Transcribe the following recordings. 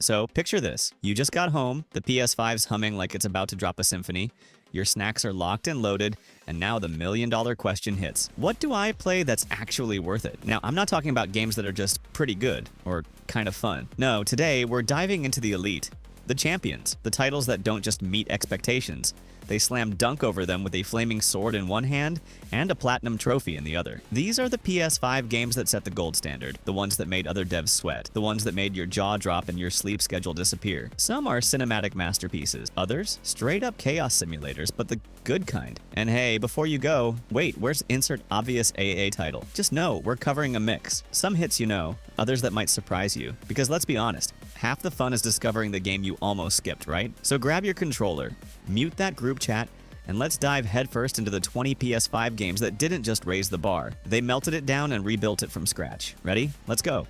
So picture this. You just got home, the PS5's humming like it's about to drop a symphony, your snacks are locked and loaded, and now the million-dollar question hits. What do I play that's actually worth it? Now, I'm not talking about games that are just pretty good or kind of fun. No, today we're diving into the elite, the champions, the titles that don't just meet expectations. They slam dunk over them with a flaming sword in one hand and a platinum trophy in the other. These are the PS5 games that set the gold standard, the ones that made other devs sweat, the ones that made your jaw drop and your sleep schedule disappear. Some are cinematic masterpieces, others straight up chaos simulators, but the good kind. And hey, before you go, wait, where's insert obvious AA title? Just know, we're covering a mix. Some hits you know, others that might surprise you. Because let's be honest, half the fun is discovering the game you almost skipped, right? So grab your controller, mute that group chat, and let's dive headfirst into the 20 PS5 games that didn't just raise the bar. They melted it down and rebuilt it from scratch. Ready? Let's go.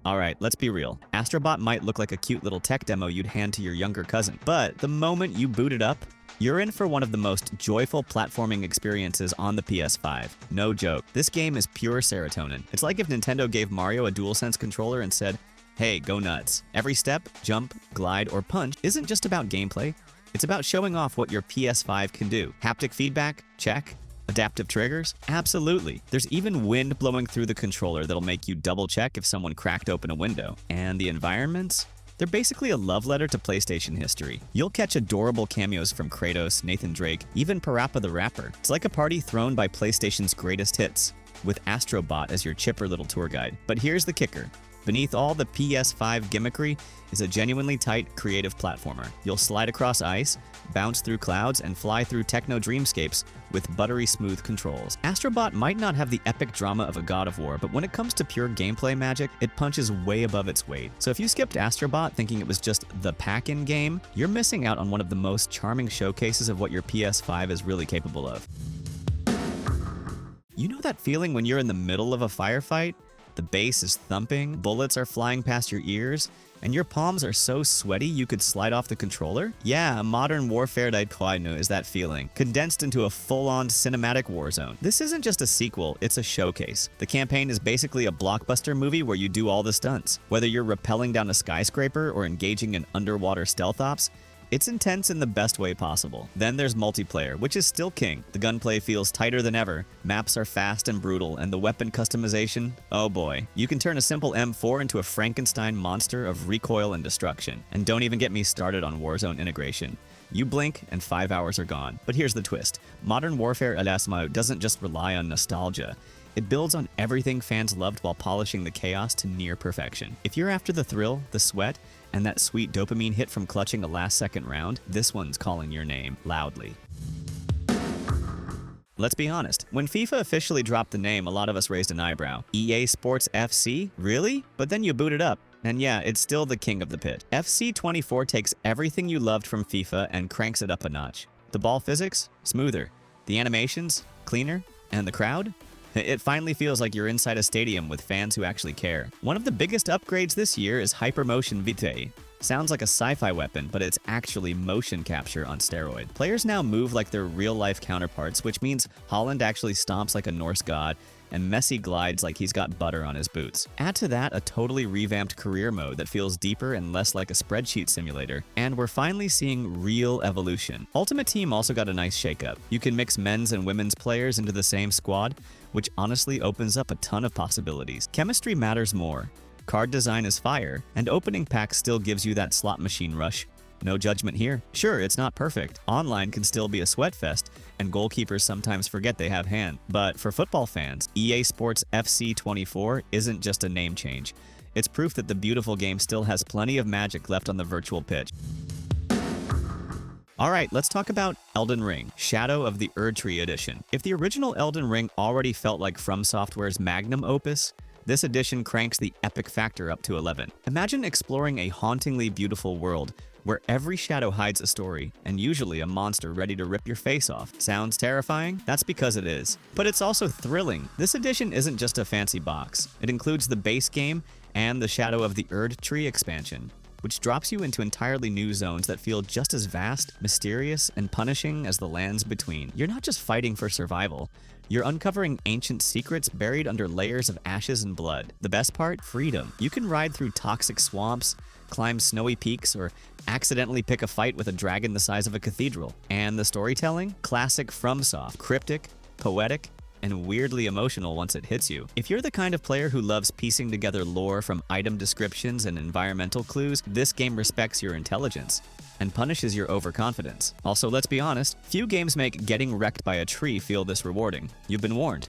Alright, let's be real. Astrobot might look like a cute little tech demo you'd hand to your younger cousin, but the moment you boot it up, you're in for one of the most joyful platforming experiences on the PS5. No joke. This game is pure serotonin. It's like if Nintendo gave Mario a DualSense controller and said, hey, go nuts. Every step, jump, glide, or punch isn't just about gameplay. It's about showing off what your PS5 can do. Haptic feedback? Check. Adaptive triggers? Absolutely. There's even wind blowing through the controller that'll make you double check if someone cracked open a window. And the environments? They're basically a love letter to PlayStation history. You'll catch adorable cameos from Kratos, Nathan Drake, even Parappa the Rapper. It's like a party thrown by PlayStation's greatest hits, with Astrobot as your chipper little tour guide. But here's the kicker. Beneath all the PS5 gimmickry is a genuinely tight, creative platformer. You'll slide across ice, bounce through clouds, and fly through techno dreamscapes with buttery smooth controls. Astrobot might not have the epic drama of a God of War, but when it comes to pure gameplay magic, it punches way above its weight. So if you skipped Astrobot thinking it was just the pack-in game, you're missing out on one of the most charming showcases of what your PS5 is really capable of. You know that feeling when you're in the middle of a firefight? The bass is thumping, bullets are flying past your ears, and your palms are so sweaty you could slide off the controller? Yeah, Modern Warfare 2 is that feeling, condensed into a full-on cinematic war zone. This isn't just a sequel, it's a showcase. The campaign is basically a blockbuster movie where you do all the stunts. Whether you're rappelling down a skyscraper or engaging in underwater stealth ops, it's intense in the best way possible. Then there's multiplayer, which is still king. The gunplay feels tighter than ever, maps are fast and brutal, and the weapon customization, oh boy. You can turn a simple M4 into a Frankenstein monster of recoil and destruction. And don't even get me started on Warzone integration. You blink and 5 hours are gone. But here's the twist. Modern Warfare doesn't just rely on nostalgia. It builds on everything fans loved while polishing the chaos to near perfection. If you're after the thrill, the sweat, and that sweet dopamine hit from clutching a last-second round, this one's calling your name loudly. Let's be honest, when FIFA officially dropped the name, a lot of us raised an eyebrow. EA Sports FC? Really? But then you boot it up. And yeah, it's still the king of the pit. FC 24 takes everything you loved from FIFA and cranks it up a notch. The ball physics? Smoother. The animations? Cleaner. And the crowd? It finally feels like you're inside a stadium with fans who actually care. One of the biggest upgrades this year is Hypermotion Vitae. Sounds like a sci-fi weapon, but it's actually motion capture on steroid. Players now move like their real-life counterparts, which means Holland actually stomps like a Norse god, and Messi glides like he's got butter on his boots. Add to that a totally revamped career mode that feels deeper and less like a spreadsheet simulator, and we're finally seeing real evolution. Ultimate Team also got a nice shakeup. You can mix men's and women's players into the same squad, which honestly opens up a ton of possibilities. Chemistry matters more. Card design is fire, and opening packs still gives you that slot machine rush. No judgment here. Sure, it's not perfect. Online can still be a sweatfest, and goalkeepers sometimes forget they have hands. But for football fans, EA Sports FC 24 isn't just a name change. It's proof that the beautiful game still has plenty of magic left on the virtual pitch. Alright, let's talk about Elden Ring, Shadow of the Erdtree Edition. If the original Elden Ring already felt like From Software's magnum opus, this edition cranks the epic factor up to 11. Imagine exploring a hauntingly beautiful world where every shadow hides a story, and usually a monster ready to rip your face off. Sounds terrifying? That's because it is. But it's also thrilling. This edition isn't just a fancy box. It includes the base game and the Shadow of the Erdtree expansion, which drops you into entirely new zones that feel just as vast, mysterious, and punishing as the lands between. You're not just fighting for survival. You're uncovering ancient secrets buried under layers of ashes and blood. The best part? Freedom. You can ride through toxic swamps, climb snowy peaks, or accidentally pick a fight with a dragon the size of a cathedral. And the storytelling? Classic FromSoft. Cryptic, poetic, and weirdly emotional once it hits you. If you're the kind of player who loves piecing together lore from item descriptions and environmental clues, this game respects your intelligence and punishes your overconfidence. Also, let's be honest, few games make getting wrecked by a tree feel this rewarding. You've been warned.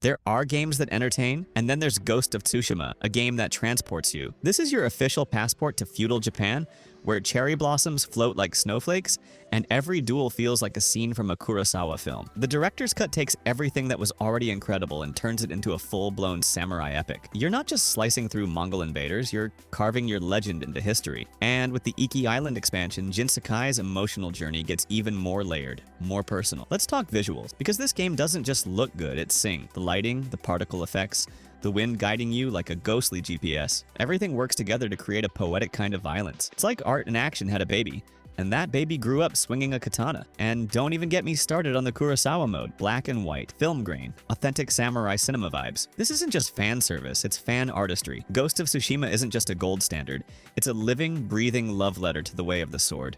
There are games that entertain, and then there's Ghost of Tsushima, a game that transports you. This is your official passport to feudal Japan, where cherry blossoms float like snowflakes, and every duel feels like a scene from a Kurosawa film. The director's cut takes everything that was already incredible and turns it into a full-blown samurai epic. You're not just slicing through Mongol invaders, you're carving your legend into history. And with the Iki Island expansion, Jin Sakai's emotional journey gets even more layered, more personal. Let's talk visuals, because this game doesn't just look good, it's sing. The lighting, the particle effects, the wind guiding you like a ghostly GPS. Everything works together to create a poetic kind of violence. It's like art and action had a baby, and that baby grew up swinging a katana. And don't even get me started on the Kurosawa mode. Black and white, film grain, authentic samurai cinema vibes. This isn't just fan service, it's fan artistry. Ghost of Tsushima isn't just a gold standard, it's a living, breathing love letter to the way of the sword.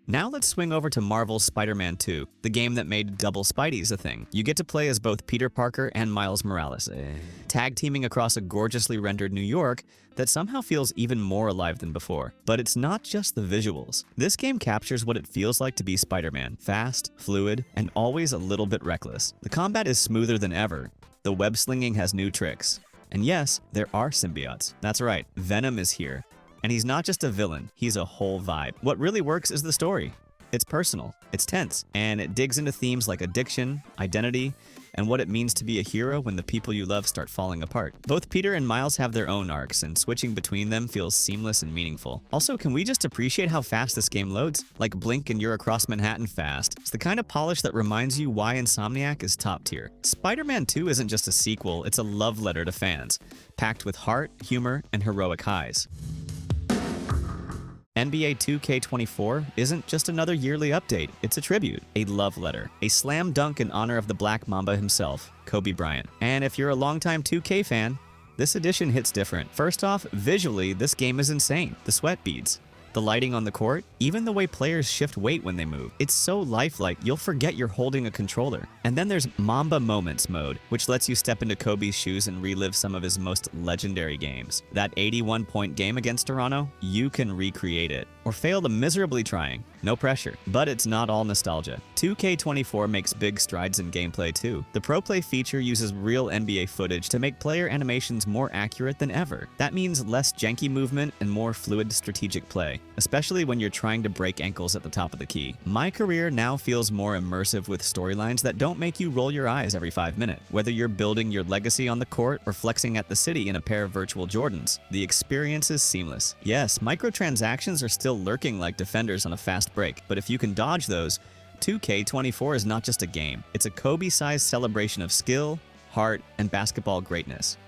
Now let's swing over to Marvel's Spider-Man 2, the game that made double Spideys a thing. You get to play as both Peter Parker and Miles Morales, tag teaming across a gorgeously rendered New York that somehow feels even more alive than before. But it's not just the visuals. This game captures what it feels like to be Spider-Man, fast, fluid, and always a little bit reckless. The combat is smoother than ever. The web slinging has new tricks. And yes, there are symbiotes. That's right, Venom is here. And he's not just a villain, he's a whole vibe. What really works is the story. It's personal, it's tense, and it digs into themes like addiction, identity, and what it means to be a hero when the people you love start falling apart. Both Peter and Miles have their own arcs, and switching between them feels seamless and meaningful. Also, can we just appreciate how fast this game loads? Like blink and you're across Manhattan fast. It's the kind of polish that reminds you why Insomniac is top tier. Spider-Man 2 isn't just a sequel, it's a love letter to fans, packed with heart, humor, and heroic highs. NBA 2K24 isn't just another yearly update, it's a tribute, a love letter, a slam dunk in honor of the Black Mamba himself, Kobe Bryant. And if you're a longtime 2K fan, this edition hits different. First off, visually, this game is insane. The sweat beads, the lighting on the court, even the way players shift weight when they move. It's so lifelike, you'll forget you're holding a controller. And then there's Mamba Moments mode, which lets you step into Kobe's shoes and relive some of his most legendary games. That 81-point game against Toronto, you can recreate it. Or fail miserably trying. No pressure. But it's not all nostalgia. 2K24 makes big strides in gameplay too. The Pro Play feature uses real NBA footage to make player animations more accurate than ever. That means less janky movement and more fluid strategic play, especially when you're trying to break ankles at the top of the key. My career now feels more immersive with storylines that don't make you roll your eyes every 5 minutes. Whether you're building your legacy on the court or flexing at the city in a pair of virtual Jordans, the experience is seamless. Yes, microtransactions are still lurking like defenders on a fast break, but if you can dodge those, 2K24 is not just a game. It's a Kobe-sized celebration of skill, heart, and basketball greatness.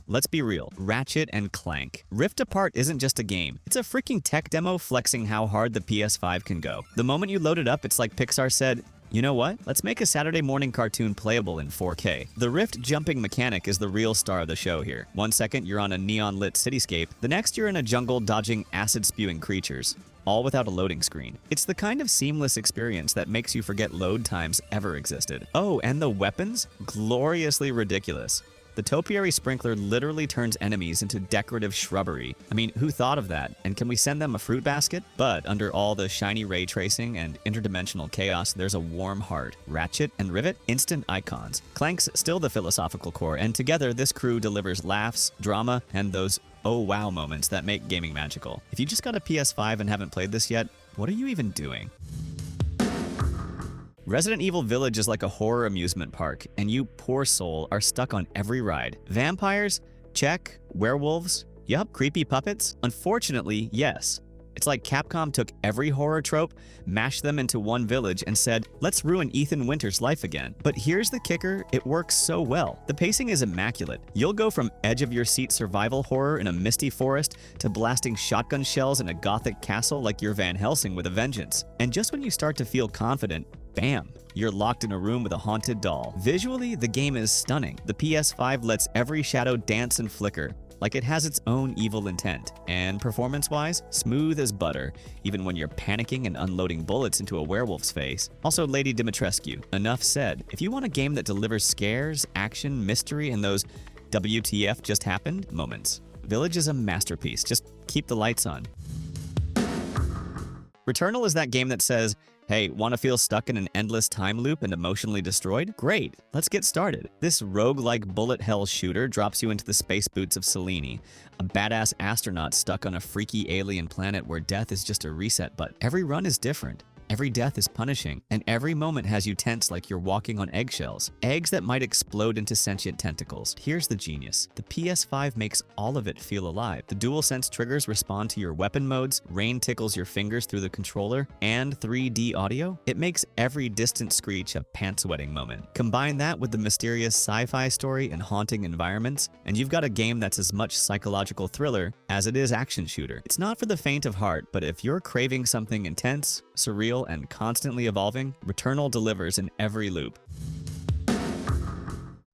Let's be real, Ratchet and Clank. Rift Apart isn't just a game, it's a freaking tech demo flexing how hard the PS5 can go. The moment you load it up, it's like Pixar said, you know what? Let's make a Saturday morning cartoon playable in 4K. The Rift jumping mechanic is the real star of the show here. 1 second you're on a neon-lit cityscape, the next you're in a jungle dodging acid-spewing creatures, all without a loading screen. It's the kind of seamless experience that makes you forget load times ever existed. Oh, and the weapons? Gloriously ridiculous. The topiary sprinkler literally turns enemies into decorative shrubbery. I mean, who thought of that? And can we send them a fruit basket? But under all the shiny ray tracing and interdimensional chaos, there's a warm heart. Ratchet and Rivet, instant icons. Clank's still the philosophical core, and together this crew delivers laughs, drama, and those oh wow moments that make gaming magical. If you just got a PS5 and haven't played this yet, what are you even doing? Resident Evil Village is like a horror amusement park, and you, poor soul, are stuck on every ride. Vampires? Check. Werewolves? Yup. Creepy puppets? Unfortunately, yes. It's like Capcom took every horror trope, mashed them into one village, and said, let's ruin Ethan Winter's life again. But here's the kicker, it works so well. The pacing is immaculate. You'll go from edge-of-your-seat survival horror in a misty forest to blasting shotgun shells in a gothic castle like you're Van Helsing with a vengeance. And just when you start to feel confident, bam, you're locked in a room with a haunted doll. Visually, the game is stunning. The PS5 lets every shadow dance and flicker, like it has its own evil intent. And performance-wise, smooth as butter, even when you're panicking and unloading bullets into a werewolf's face. Also, Lady Dimitrescu, enough said. If you want a game that delivers scares, action, mystery, and those WTF just happened moments, Village is a masterpiece. Just keep the lights on. Returnal is that game that says, hey, want to feel stuck in an endless time loop and emotionally destroyed? Great, let's get started. This roguelike bullet hell shooter drops you into the space boots of Selene, a badass astronaut stuck on a freaky alien planet where death is just a reset button. Every run is different. Every death is punishing, and every moment has you tense like you're walking on eggshells. Eggs that might explode into sentient tentacles. Here's the genius. The PS5 makes all of it feel alive. The DualSense triggers respond to your weapon modes, rain tickles your fingers through the controller, and 3D audio. It makes every distant screech a pants-wetting moment. Combine that with the mysterious sci-fi story and haunting environments, and you've got a game that's as much psychological thriller as it is action shooter. It's not for the faint of heart, but if you're craving something intense, surreal, and constantly evolving, Returnal delivers in every loop.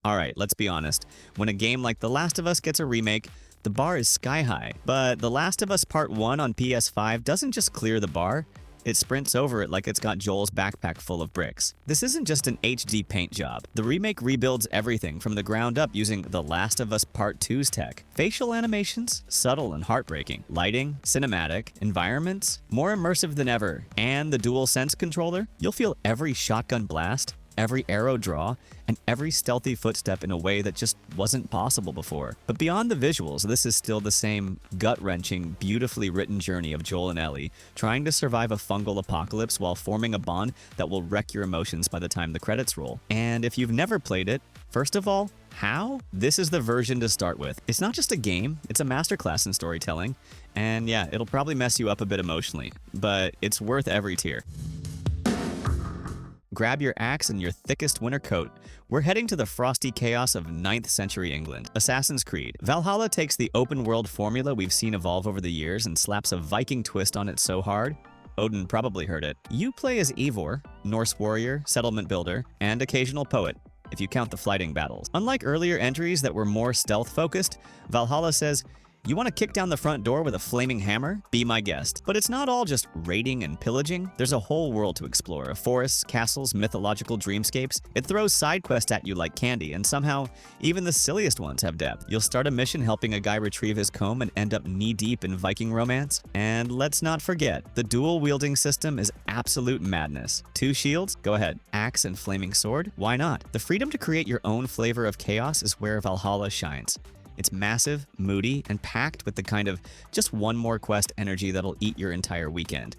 Alright, let's be honest. When a game like The Last of Us gets a remake, the bar is sky high. But The Last of Us Part 1 on PS5 doesn't just clear the bar, it sprints over it like it's got Joel's backpack full of bricks. This isn't just an HD paint job. The remake rebuilds everything from the ground up using The Last of Us Part 2's tech. Facial animations, subtle and heartbreaking. Lighting, cinematic, environments, more immersive than ever. And the DualSense controller, you'll feel every shotgun blast, every arrow draw, and every stealthy footstep in a way that just wasn't possible before. But beyond the visuals, this is still the same gut-wrenching, beautifully written journey of Joel and Ellie, trying to survive a fungal apocalypse while forming a bond that will wreck your emotions by the time the credits roll. And if you've never played it, first of all, how? This is the version to start with. It's not just a game, it's a masterclass in storytelling. And yeah, it'll probably mess you up a bit emotionally, but it's worth every tear. Grab your axe and your thickest winter coat. We're heading to the frosty chaos of 9th century England. Assassin's Creed. Valhalla takes the open world formula we've seen evolve over the years and slaps a Viking twist on it so hard, Odin probably heard it. You play as Eivor, Norse warrior, settlement builder, and occasional poet, if you count the flighting battles. Unlike earlier entries that were more stealth-focused, Valhalla says, you want to kick down the front door with a flaming hammer? Be my guest. But it's not all just raiding and pillaging. There's a whole world to explore, forests, castles, mythological dreamscapes. It throws side quests at you like candy, and somehow, even the silliest ones have depth. You'll start a mission helping a guy retrieve his comb and end up knee-deep in Viking romance. And let's not forget, the dual-wielding system is absolute madness. 2 shields? Go ahead. Axe and flaming sword? Why not? The freedom to create your own flavor of chaos is where Valhalla shines. It's massive, moody, and packed with the kind of just one more quest energy that'll eat your entire weekend.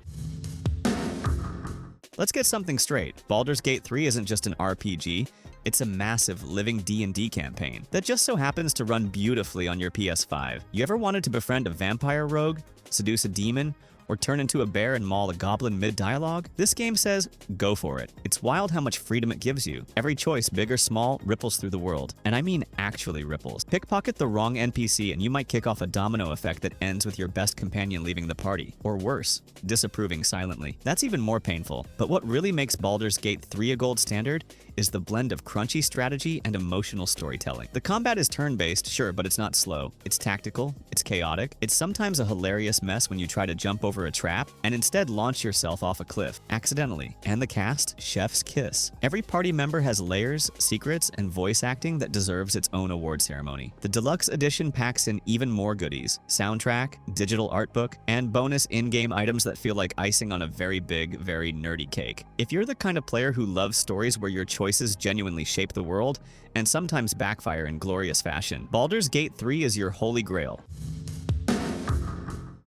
Let's get something straight. Baldur's Gate 3 isn't just an RPG, it's a massive living D&D campaign that just so happens to run beautifully on your PS5. You ever wanted to befriend a vampire rogue, seduce a demon, or turn into a bear and maul a goblin mid-dialogue? This game says, go for it. It's wild how much freedom it gives you. Every choice, big or small, ripples through the world. And I mean actually ripples. Pickpocket the wrong NPC and you might kick off a domino effect that ends with your best companion leaving the party. Or worse, disapproving silently. That's even more painful. But what really makes Baldur's Gate 3 a gold standard is the blend of crunchy strategy and emotional storytelling. The combat is turn-based, sure, but it's not slow. It's tactical, it's chaotic, it's sometimes a hilarious mess when you try to jump over a trap and instead launch yourself off a cliff, accidentally. And the cast, chef's kiss. Every party member has layers, secrets, and voice acting that deserves its own award ceremony. The deluxe edition packs in even more goodies: soundtrack, digital art book, and bonus in-game items that feel like icing on a very big, very nerdy cake. If you're the kind of player who loves stories where your choices genuinely shape the world, and sometimes backfire in glorious fashion, Baldur's Gate 3 is your holy grail.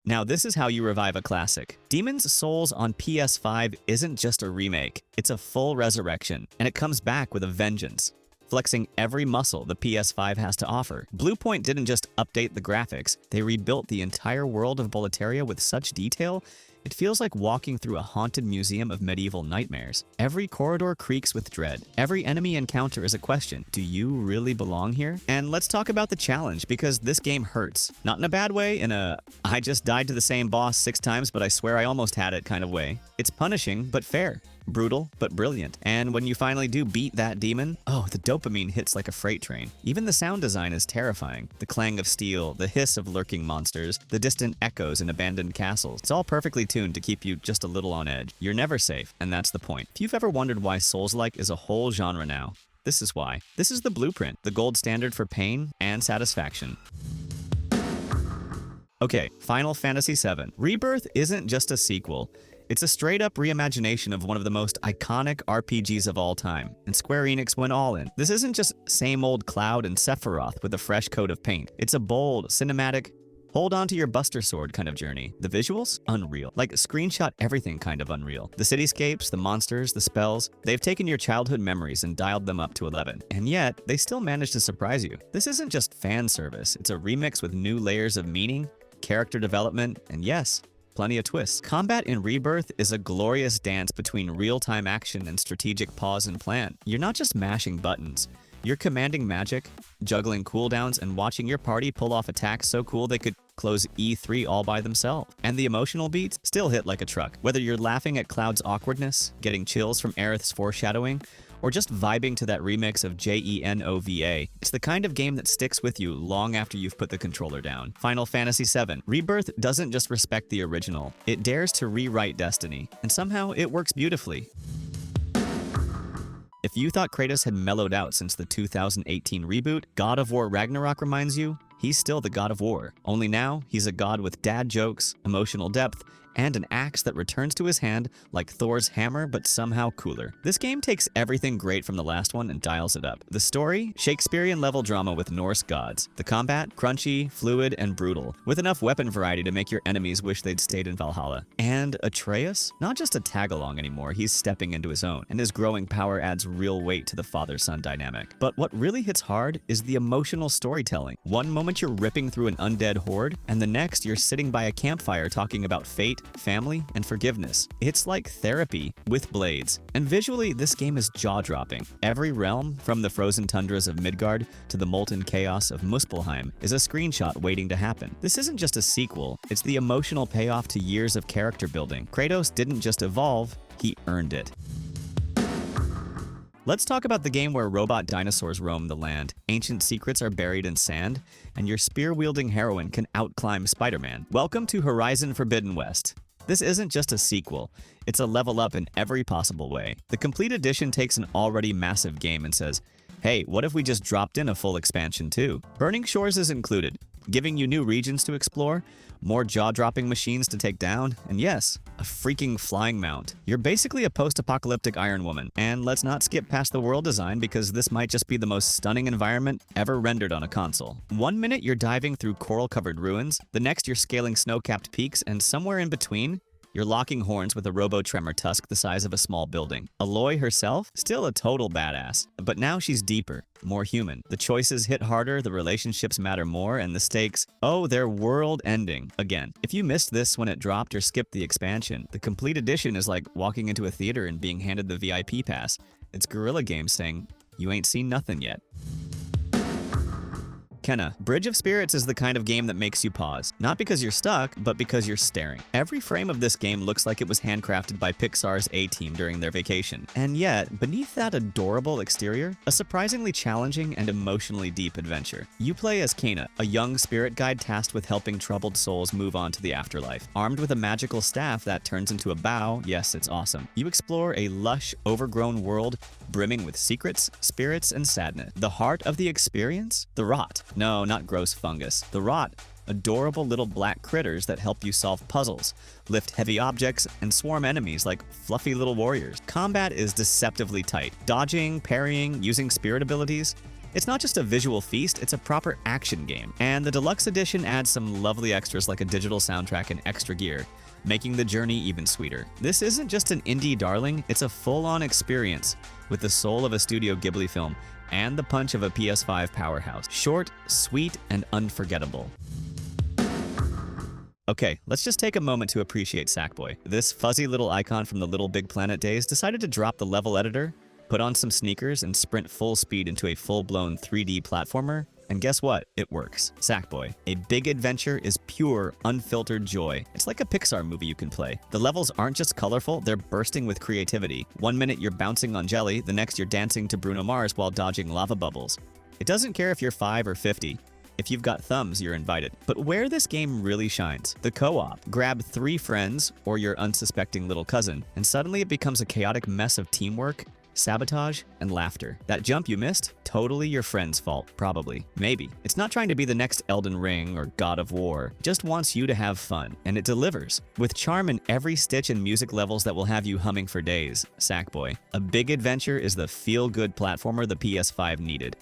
Now this is how you revive a classic. Demon's Souls on PS5 isn't just a remake, it's a full resurrection, and it comes back with a vengeance. flexing every muscle the PS5 has to offer. Bluepoint didn't just update the graphics, they rebuilt the entire world of Boletaria with such detail, it feels like walking through a haunted museum of medieval nightmares. Every corridor creaks with dread. Every enemy encounter is a question. Do you really belong here? And let's talk about the challenge, because this game hurts. Not in a bad way, in a I just died to the same boss 6 times but I swear I almost had it kind of way. It's punishing but fair. Brutal, but brilliant. And when you finally do beat that demon, oh, the dopamine hits like a freight train. Even the sound design is terrifying. The clang of steel, the hiss of lurking monsters, the distant echoes in abandoned castles. It's all perfectly tuned to keep you just a little on edge. You're never safe, and that's the point. If you've ever wondered why Souls-like is a whole genre now, this is why. This is the blueprint, the gold standard for pain and satisfaction. Okay, Final Fantasy VII. Rebirth isn't just a sequel. It's a straight-up reimagination of one of the most iconic RPGs of all time, and Square Enix went all in. This isn't just same old Cloud and Sephiroth with a fresh coat of paint. It's a bold, cinematic, hold on to your Buster Sword kind of journey. The visuals? Unreal. Like screenshot everything kind of unreal. The cityscapes, the monsters, the spells, they've taken your childhood memories and dialed them up to 11. And yet, they still manage to surprise you. This isn't just fan service, it's a remix with new layers of meaning, character development, and yes, plenty of twists. Combat in Rebirth is a glorious dance between real-time action and strategic pause and plan. You're not just mashing buttons. You're commanding magic, juggling cooldowns, and watching your party pull off attacks so cool they could close E3 all by themselves. And the emotional beats still hit like a truck. Whether you're laughing at Cloud's awkwardness, getting chills from Aerith's foreshadowing, or just vibing to that remix of JENOVA, it's the kind of game that sticks with you long after you've put the controller down. Final Fantasy VII. Rebirth doesn't just respect the original, it dares to rewrite destiny, and somehow it works beautifully. If you thought Kratos had mellowed out since the 2018 reboot, God of War Ragnarok reminds you, he's still the God of War. Only now, he's a god with dad jokes, emotional depth, and an axe that returns to his hand like Thor's hammer, but somehow cooler. This game takes everything great from the last one and dials it up. The story? Shakespearean-level drama with Norse gods. The combat? Crunchy, fluid, and brutal, with enough weapon variety to make your enemies wish they'd stayed in Valhalla. And Atreus? Not just a tag-along anymore, he's stepping into his own, and his growing power adds real weight to the father-son dynamic. But what really hits hard is the emotional storytelling. One moment you're ripping through an undead horde, and the next you're sitting by a campfire talking about fate, family, and forgiveness. It's like therapy with blades. And visually, this game is jaw-dropping. Every realm, from the frozen tundras of Midgard to the molten chaos of Muspelheim, is a screenshot waiting to happen. This isn't just a sequel, it's the emotional payoff to years of character building. Kratos didn't just evolve, he earned it. Let's talk about the game where robot dinosaurs roam the land, ancient secrets are buried in sand, and your spear-wielding heroine can outclimb Spider-Man. Welcome to Horizon Forbidden West. This isn't just a sequel, it's a level up in every possible way. The complete edition takes an already massive game and says, hey, what if we just dropped in a full expansion too? Burning Shores is included, giving you new regions to explore, more jaw-dropping machines to take down, and yes, a freaking flying mount. You're basically a post-apocalyptic Iron Woman. And let's not skip past the world design, because this might just be the most stunning environment ever rendered on a console. One minute you're diving through coral-covered ruins, the next you're scaling snow-capped peaks, and somewhere in between, you're locking horns with a robo-tremor tusk the size of a small building. Aloy herself? Still a total badass. But now she's deeper, more human. The choices hit harder, the relationships matter more, and the stakes, oh, they're world-ending. Again, if you missed this when it dropped or skipped the expansion, the complete edition is like walking into a theater and being handed the VIP pass. It's Guerrilla Games saying, you ain't seen nothing yet. Kenna, Bridge of Spirits is the kind of game that makes you pause. Not because you're stuck, but because you're staring. Every frame of this game looks like it was handcrafted by Pixar's A-Team during their vacation. And yet, beneath that adorable exterior, a surprisingly challenging and emotionally deep adventure. You play as Kena, a young spirit guide tasked with helping troubled souls move on to the afterlife. Armed with a magical staff that turns into a bow, yes, it's awesome. You explore a lush, overgrown world brimming with secrets, spirits, and sadness. The heart of the experience? The rot. No, not gross fungus. The rot. Adorable little black critters that help you solve puzzles, lift heavy objects, and swarm enemies like fluffy little warriors. Combat is deceptively tight. Dodging, parrying, using spirit abilities. It's not just a visual feast, it's a proper action game. And the deluxe edition adds some lovely extras like a digital soundtrack and extra gear, making the journey even sweeter. This isn't just an indie darling, it's a full-on experience with the soul of a Studio Ghibli film and the punch of a PS5 powerhouse. Short, sweet, and unforgettable. Okay, let's just take a moment to appreciate Sackboy. This fuzzy little icon from the Little Big Planet days decided to drop the level editor, put on some sneakers, and sprint full speed into a full-blown 3D platformer. And guess what? It works. Sackboy. A big adventure is pure, unfiltered joy. It's like a Pixar movie you can play. The levels aren't just colorful, they're bursting with creativity. One minute you're bouncing on jelly, the next you're dancing to Bruno Mars while dodging lava bubbles. It doesn't care if you're 5 or 50. If you've got thumbs, you're invited. But where this game really shines, the co-op. Grab 3 friends or your unsuspecting little cousin, and suddenly it becomes a chaotic mess of teamwork, sabotage, and laughter. That jump you missed? Totally your friend's fault, probably. Maybe. It's not trying to be the next Elden Ring or God of War. It just wants you to have fun, and it delivers. With charm in every stitch and music levels that will have you humming for days. Sackboy. A big adventure is the feel-good platformer the PS5 needed.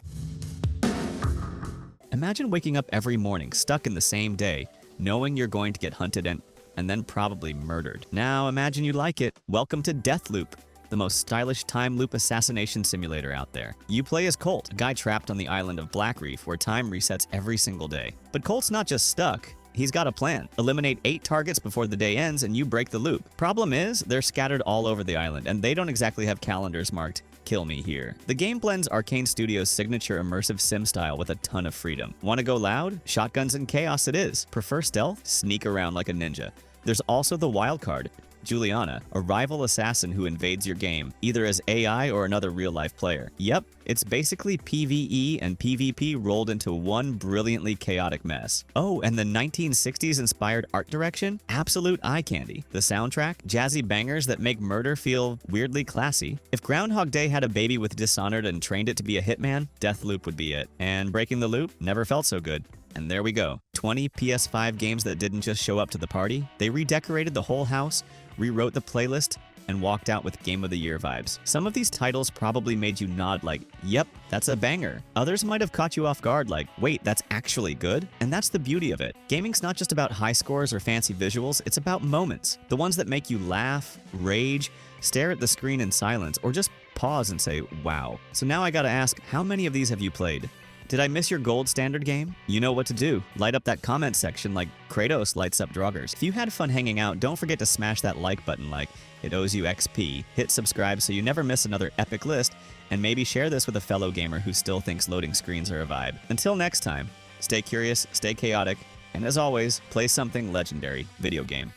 Imagine waking up every morning, stuck in the same day, knowing you're going to get hunted and then probably murdered. Now imagine you like it. Welcome to Deathloop, the most stylish time loop assassination simulator out there. You play as Colt, a guy trapped on the island of Blackreef where time resets every single day. But Colt's not just stuck. He's got a plan. Eliminate 8 targets before the day ends and you break the loop. Problem is, they're scattered all over the island and they don't exactly have calendars marked "Kill me here." The game blends Arcane Studios' signature immersive sim style with a ton of freedom. Want to go loud? Shotguns and chaos it is. Prefer stealth? Sneak around like a ninja. There's also the wild card, Juliana, a rival assassin who invades your game, either as AI or another real-life player. Yep, it's basically PvE and PvP rolled into one brilliantly chaotic mess. Oh, and the 1960s-inspired art direction? Absolute eye candy. The soundtrack? Jazzy bangers that make murder feel weirdly classy. If Groundhog Day had a baby with Dishonored and trained it to be a hitman, Deathloop would be it. And breaking the loop never felt so good. And there we go. 20 PS5 games that didn't just show up to the party. They redecorated the whole house, rewrote the playlist, and walked out with Game of the Year vibes. Some of these titles probably made you nod like, yep, that's a banger. Others might have caught you off guard like, wait, that's actually good? And that's the beauty of it. Gaming's not just about high scores or fancy visuals, it's about moments. The ones that make you laugh, rage, stare at the screen in silence, or just pause and say, wow. So now I gotta ask, how many of these have you played? Did I miss your gold standard game? You know what to do. Light up that comment section like Kratos lights up Draugrs. If you had fun hanging out, don't forget to smash that like button like it owes you XP. Hit subscribe so you never miss another epic list, and maybe share this with a fellow gamer who still thinks loading screens are a vibe. Until next time, stay curious, stay chaotic, and as always, play something legendary video game.